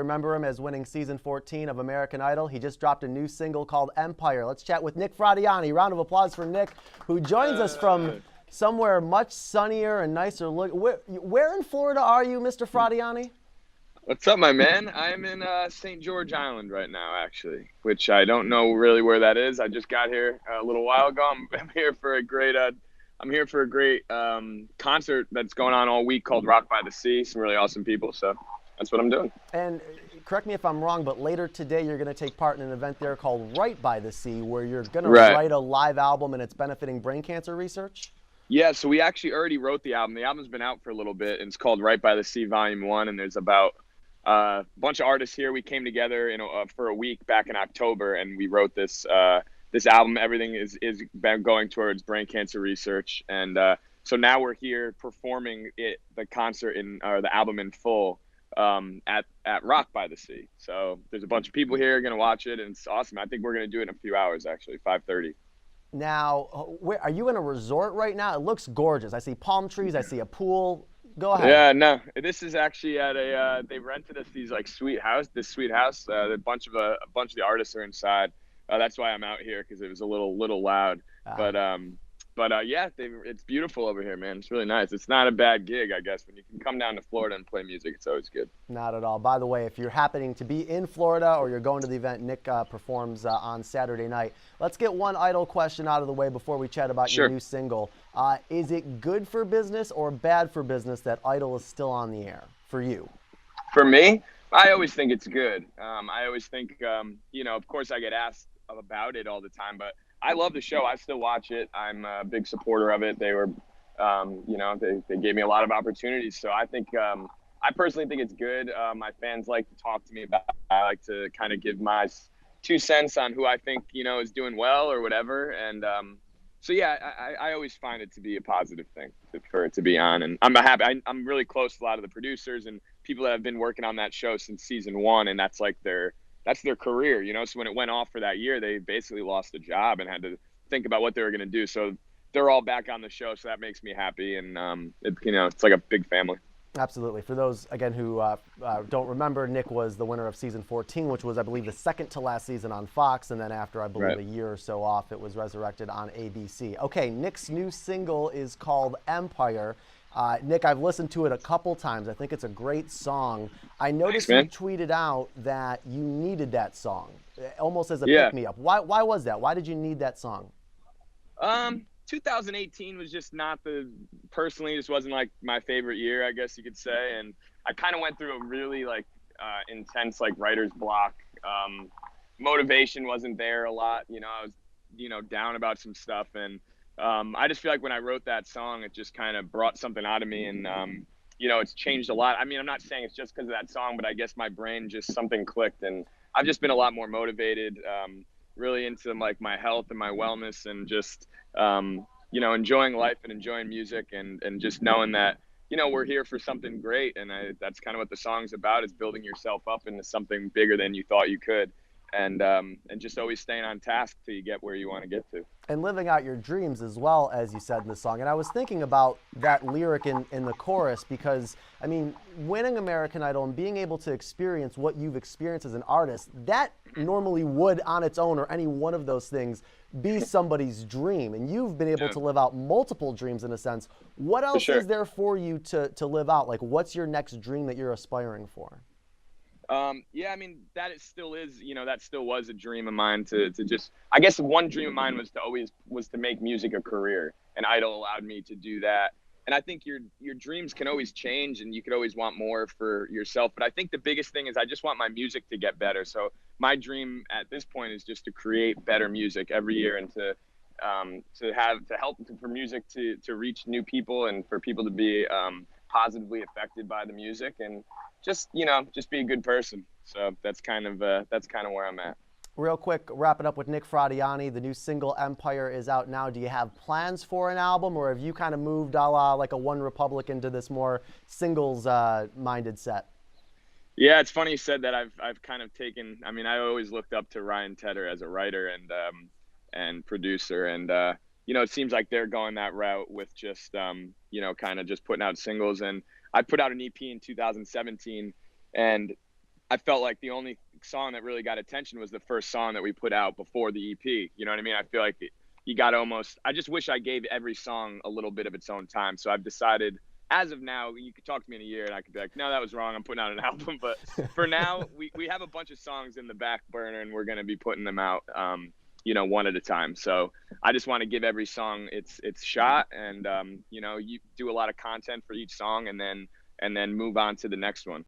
Remember him as winning season 14 of American Idol. He just dropped a new single called Empire. Let's chat with Nick Fradiani. Round of applause for Nick, who joins us from somewhere much sunnier and nicer. Look, where in Florida are you, Mr. Fradiani? What's up, my man? I'm in St. George Island right now, actually, which I don't know really where that is. I just got here a little while ago. I'm here for a great concert that's going on all week called Rock by the Sea. Some really awesome people, so that's what I'm doing. And correct me if I'm wrong, but later today you're going to take part in an event there called Right by the Sea, where you're going to write a live album and it's benefiting brain cancer research? Yeah, so we actually already wrote the album. The album's been out for a little bit, and it's called Right by the Sea Volume 1, and there's about a bunch of artists here. We came together for a week back in October, and we wrote this album. Everything is going towards brain cancer research, and so now we're here performing the album in full at Rock by the Sea. So there's a bunch of people here going to watch it, and it's awesome. I think we're going to do it in a few hours, actually, 5:30. Now, where are you in a resort right now? It looks gorgeous. I see palm trees. I see a pool. Go ahead. Yeah, no, this is actually at they rented us this sweet house. A bunch of the artists are inside. That's why I'm out here, because it was a little loud. But yeah, it's beautiful over here, man. It's really nice. It's not a bad gig, I guess. When you can come down to Florida and play music, it's always good. Not at all. By the way, if you're happening to be in Florida or you're going to the event, Nick performs on Saturday night. Let's get one Idol question out of the way before we chat about your new single. Is it good for business or bad for business that Idol is still on the air for you? For me, I always think it's good. I always think, of course I get asked about it all the time, but I love the show. I still watch it. I'm a big supporter of it. They were, they gave me a lot of opportunities. So I think, I personally think it's good. My fans like to talk to me about it. I like to kind of give my 2 cents on who I think, is doing well or whatever. And so, yeah, I always find it to be a positive thing for it to be on. And I'm happy. I'm really close to a lot of the producers and people that have been working on that show since season 1. And that's like their career, So when it went off for that year, they basically lost a job and had to think about what they were going to do. So they're all back on the show. So that makes me happy. And, it's like a big family. Absolutely. For those, again, who don't remember, Nick was the winner of season 14, which was, I believe, the second to last season on Fox. And then after, I believe, a year or so off, it was resurrected on ABC. Okay, Nick's new single is called Empire. Nick, I've listened to it a couple times. I think it's a great song. I noticed you tweeted out that you needed that song, almost as a pick-me-up. Why was that? Why did you need that song? 2018 was just personally, just wasn't like my favorite year, I guess you could say. And I kind of went through a really intense writer's block. Motivation wasn't there a lot. I was, down about some stuff. And I just feel like when I wrote that song, it just kind of brought something out of me, and it's changed a lot. I mean, I'm not saying it's just because of that song, but I guess my brain just something clicked, and I've just been a lot more motivated, really into my health and my wellness, and just enjoying life and enjoying music, and just knowing that we're here for something great, and that's kind of what the song's about, is building yourself up into something bigger than you thought you could. And just always staying on task till you get where you want to get to. And living out your dreams as well, as you said in the song. And I was thinking about that lyric in the chorus, because, I mean, winning American Idol and being able to experience what you've experienced as an artist, that normally would on its own, or any one of those things, be somebody's dream. And you've been able to live out multiple dreams in a sense. What else is there for you to live out? Like, what's your next dream that you're aspiring for? Yeah, I mean, that still was a dream of mine to just, I guess one dream of mine was to make music a career, and Idol allowed me to do that. And I think your dreams can always change, and you could always want more for yourself. But I think the biggest thing is I just want my music to get better. So my dream at this point is just to create better music every year, and to help for music to reach new people, and for people to be positively affected by the music, and just be a good person. So that's kind of where I'm at. Real quick, wrap it up with Nick Fradiani. The new single Empire is out now. Do you have plans for an album, or have you kind of moved a la like a One Republic into this more singles minded set? Yeah, it's funny you said that. I've kind of taken, I mean, I always looked up to Ryan Tedder as a writer and producer, and it seems like they're going that route with just kind of just putting out singles. And I put out an EP in 2017, and I felt like the only song that really got attention was the first song that we put out before the EP. You know what I mean? I feel like you got almost, I just wish I gave every song a little bit of its own time. So I've decided, as of now, you could talk to me in a year and I could be like, no, that was wrong. I'm putting out an album. But for now, we have a bunch of songs in the back burner and we're going to be putting them out, one at a time. So I just want to give every song its shot, and you do a lot of content for each song and then move on to the next one.